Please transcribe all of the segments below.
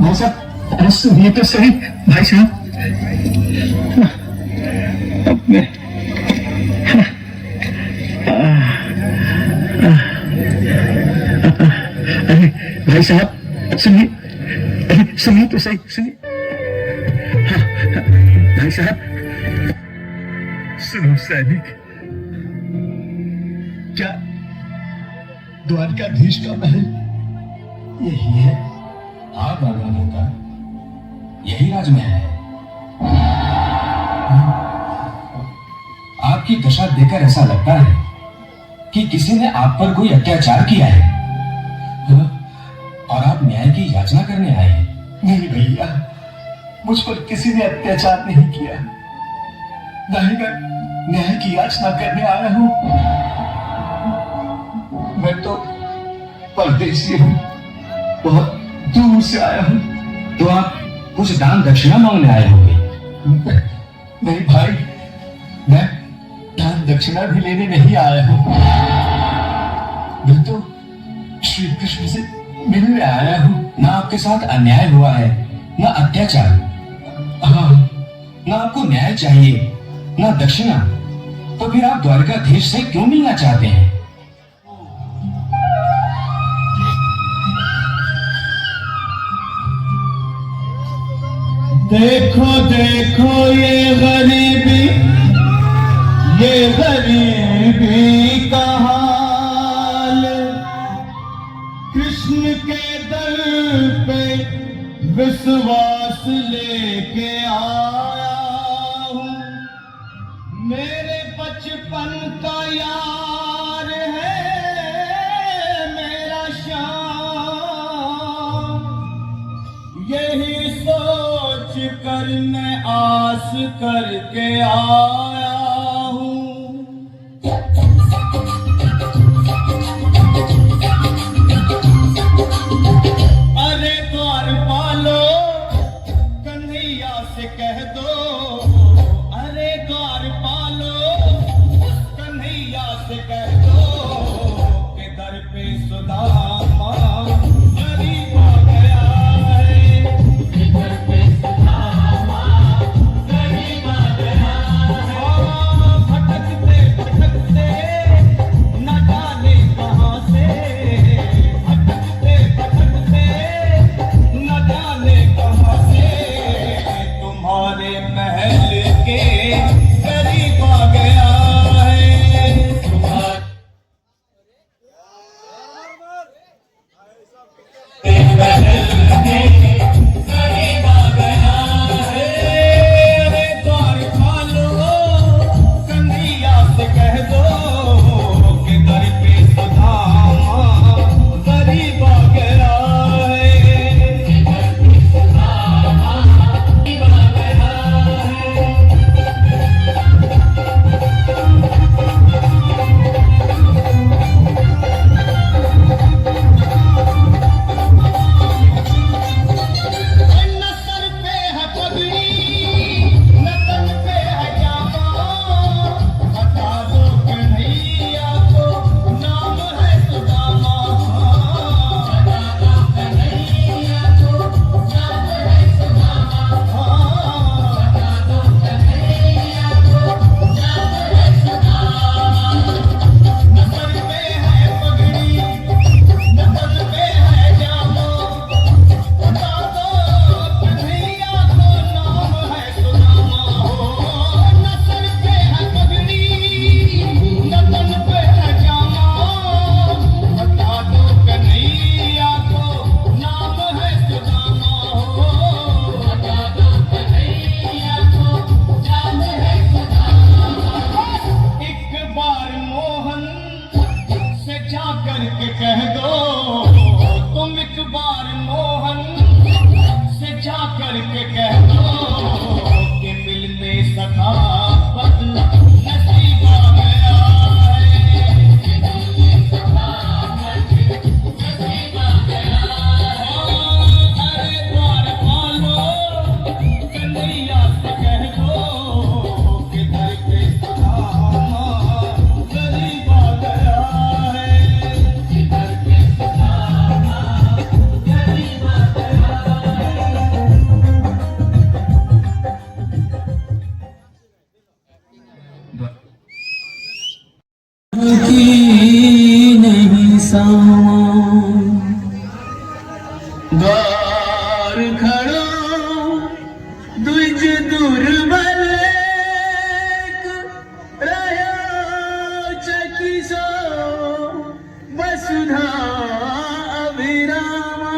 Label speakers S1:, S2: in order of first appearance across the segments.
S1: भाई साहब, अरे सुनिए तो सही भाई साहब। अपने अरे भाई साहब सुनिए, अरे सुनिए तो सही, सुनिए भाई साहब। सुनो सैनिक, क्या द्वारकाधीश का महल यही है?
S2: हाँ भगवान होता, यही राजमहल है। आपकी दशा देखकर ऐसा लगता है कि किसी ने आप पर कोई अत्याचार किया है और आप न्याय की याचना करने आए हैं।
S1: नहीं भैया, मुझ पर किसी ने अत्याचार नहीं किया, नहीं मैं न्याय की याचना करने आया हूं। मैं तो परदेसी हूं, बहुत दूर से आया हूं।
S2: तो आप कुछ दान दक्षिणा मांगने आए होंगे।
S1: नहीं भाई, मैं दान दक्षिणा भी लेने नहीं आया हूं। मैं तो श्री कृष्ण से मिलने आया हूं।
S2: ना आपके साथ अन्याय हुआ है, ना अत्याचार।
S1: हाँ,
S2: ना आपको न्याय चाहिए, ना दक्षिणा। तो फिर आप द्वारकाधीश से क्यों मिलना चाहते हैं?
S3: देखो देखो ये गरीबी का हाल, कृष्ण के दर पे विश्वास लेके आया हूँ। मेरे बचपन का यार है मेरा श्याम, यही सोच कर मैं आस करके आया हूँ। अरे द्वारपालो, कन्हैया से कह दो। अरे द्वारपालो, कन्हैया से कह दो। सामा द्वार खड़ो दुज दुर्बल रयो चकी सो वसुधा अभिरामा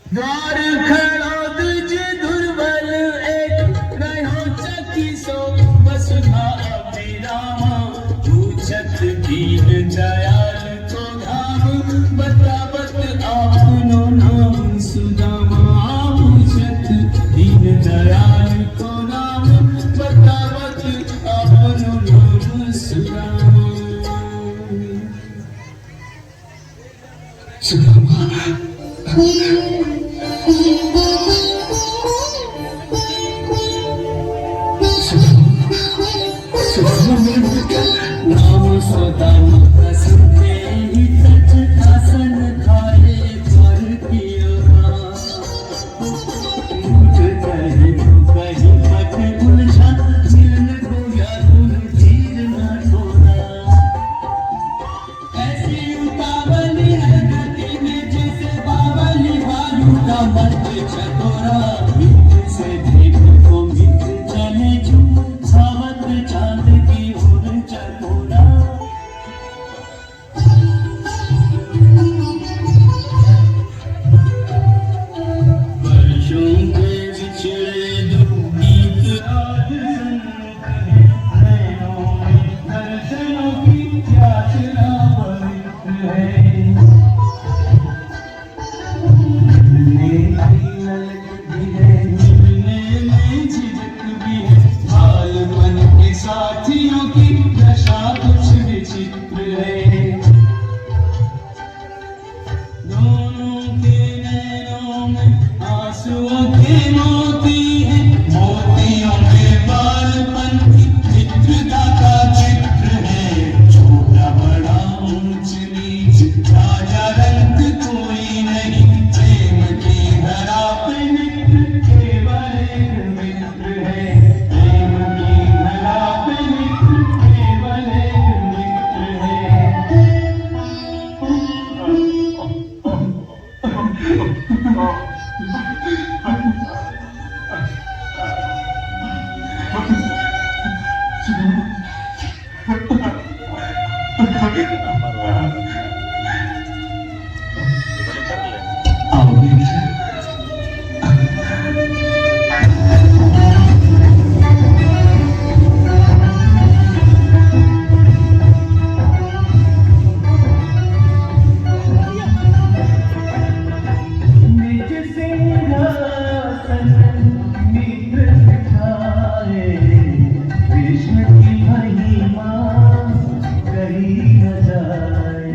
S3: द्वार खड़ो दुज दुर्बल एक रयो चकी सो वसुधा अभिरामा पूछत दीन दयाल को धाम बतावत आपनो नाम सुदामा पूछत दीन दयाल को नाम बतावत आपनो नाम सुदामा नाम सुदामा सुनते ही सच आसन खाए पर किया उठ कहे तो कहीं पट उलझा मिलन को या तुम धीर न छोड़ा ऐसी उतावली है गति में जैसे बावली भालू का मत चकोरा मित्र से देखो तो मित्र चले क्यों सावत चांद की ओर चकोरा वर्षों के बिछड़े दो गीत आज नैनों में दर्शनों की याचना पवित्र है मिलने की ललक भी है मिलने में झिझक भी है हाल मन के साथियों की दशा कुछ विचित्र है दोनों के नैनों में आंसुओं के मोती है मोतियों में बालपन की मित्रता का चित्र है छोटा बड़ा ऊंच नीच राजा रंग कोई नहीं प्रेम की धरा पे मित्र केवल एक मित्र है प्रेम की धरा पे मित्र केवल एक मित्र है निज सिंहासन मित्र बिठाए कृष्ण की महिमा कही न जाए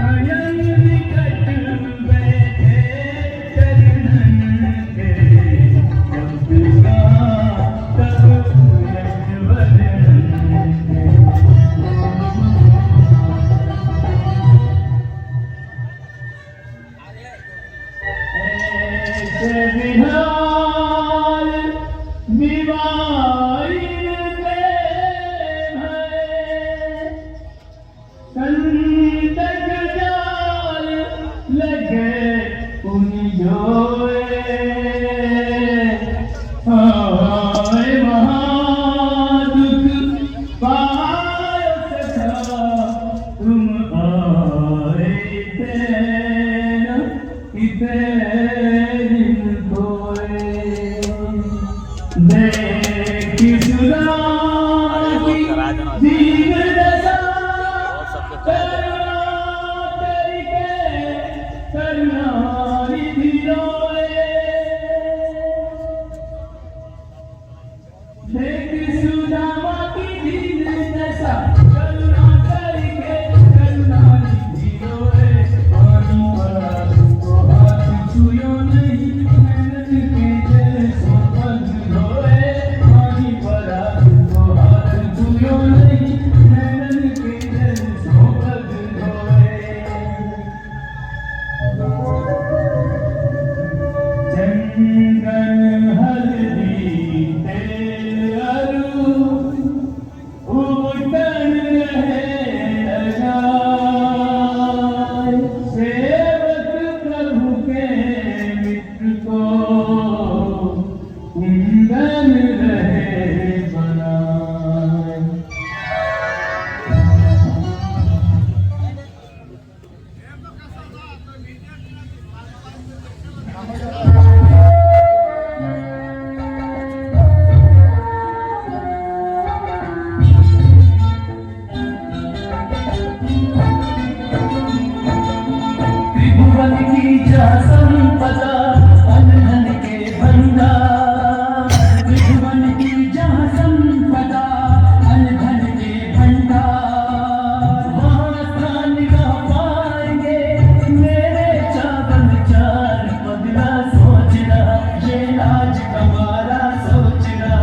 S3: अयन निकट बैठे चरणन के जब गा तब यश वदन ऐसे विहार बीमारी प्रेम है संतक जाल लगे उन जोए आए महादुख पाय सखा तुम आए इते दिन खोए देखी सुना की दीन दशा करुणा तेरी के करुणा निधि रोए त्रिभुवन की जा संपदा अन धन के भंडार, त्रिभुवन की जा संपदा अन धन के भंडार, वहाँ स्थान का पाएंगे मेरे चावल चार पगला सोचना, ये लाज कमारा सोचना।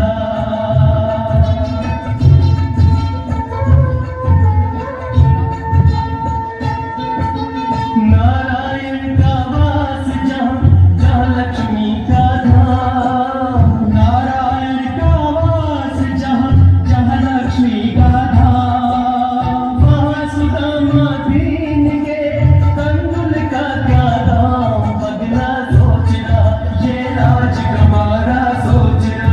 S3: नारायण का वास जहाँ जहाँ लक्ष्मी का धाम, नारायण का वास जहाँ जहाँ लक्ष्मी का धाम, वहाँ सुदामा दीन के कंदुल का क्या दाम, पगला सोचना, ये राज कमारा सोचना।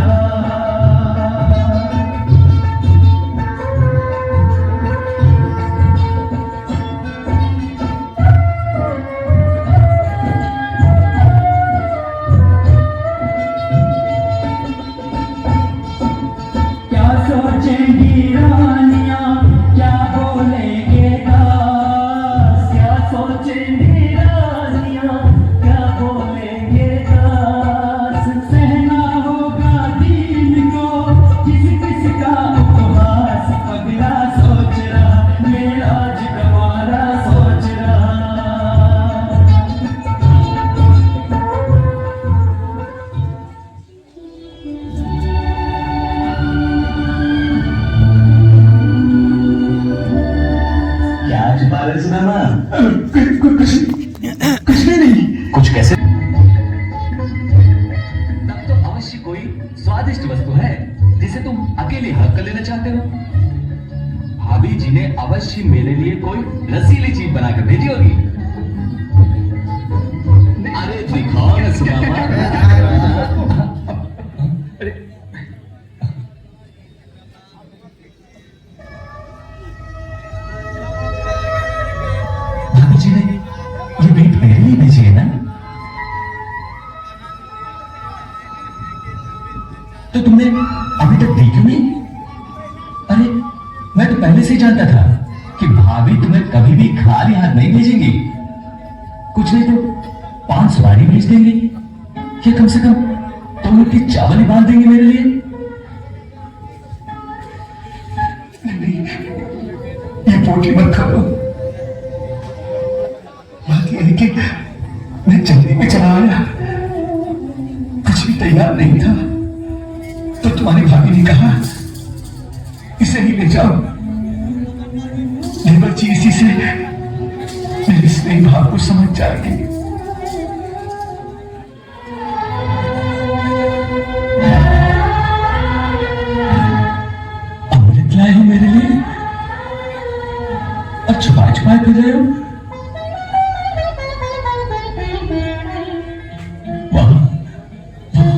S3: क्या सोचेंगी रानियां, क्या बोलेंगे दास, क्या सोचेंगी रानियां, क्या बोलेंगे दास, सहना होगा दीन को किस किस का उपवास, पगला सोच रहा, मेरा आज कमारा सोच रहा। क्या छुपा रहे सुदामा?
S1: कुछ भी नहीं।
S2: कुछ कैसे?
S4: तब तो अवश्य कोई स्वादिष्ट वस्तु है जिसे तुम अकेले हक कर लेना चाहते हो। भाभी जी ने अवश्य मेरे लिए कोई रसीली चीज बनाकर भेजी होगी। अरे दिखाओ ना सुदामा। अरे
S2: भाभी जी ने ये भेंट मेरे लिए भेजी है ना? तो तुमने अभी तक दी क्यों नहीं? अरे मैं तो पहले से ही जानता था कि भाभी तुम्हें कभी भी खाली हाथ नहीं भेजेंगी। कुछ नहीं तो 5 सवारी भेज देंगी, या कम से कम 2 मुट्ठी चावल ही बांध देंगी मेरे लिए।
S1: ये पोटी मत करो। बात यह है कि मैं जल्दी में चला आया, कुछ भी तैयार नहीं था, तो तुम्हारी भाभी ने कहा इसे ही ले जाओ। देवर जी इसी से मेरे स्नेह भाव को समझ जाएंगे।
S2: अमृत लाए हो मेरे लिए और छुपाए छुपाए फिर रहे हो। वाह वाह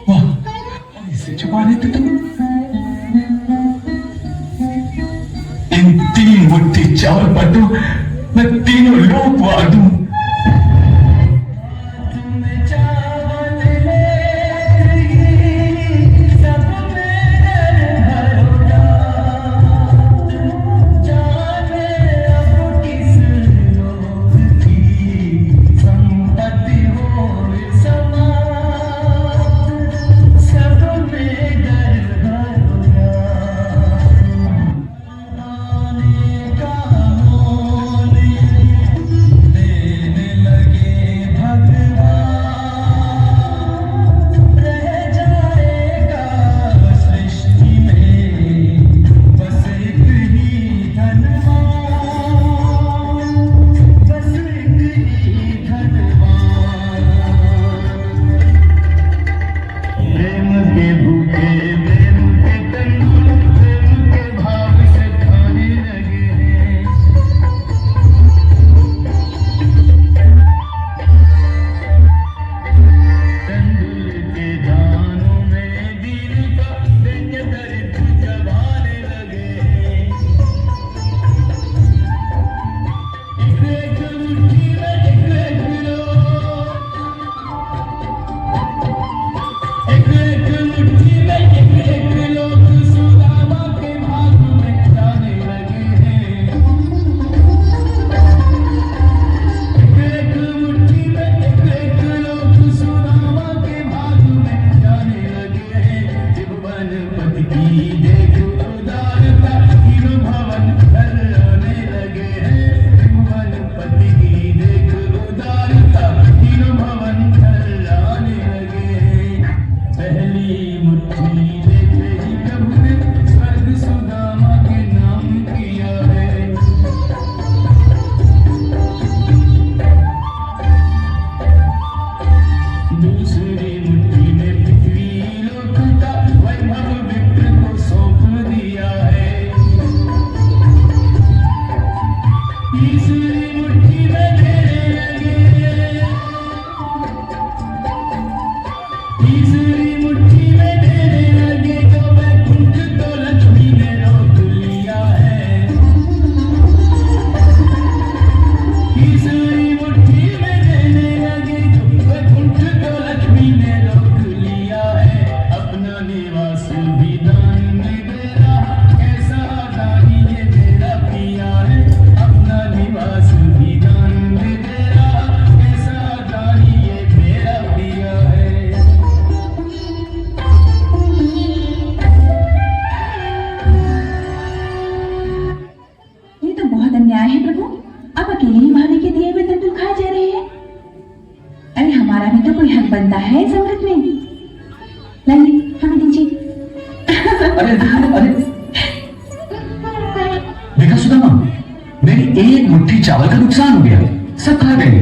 S2: वाह, इसे छुपा लेते तुम। इन 3 मुट्ठी चावल पर तो मैं तीनों लोग वार दूं।
S5: अकेले ही भाभी के दिए हुए तंदूर खाए जा रहे हैं? अरे हमारा भी तो कोई हक बनता है इस अमृत में। लाइए हमें दीजिए।
S2: अरे देखा सुदामा, मेरी एक मुट्ठी चावल का नुकसान हो गया, सब खा गए।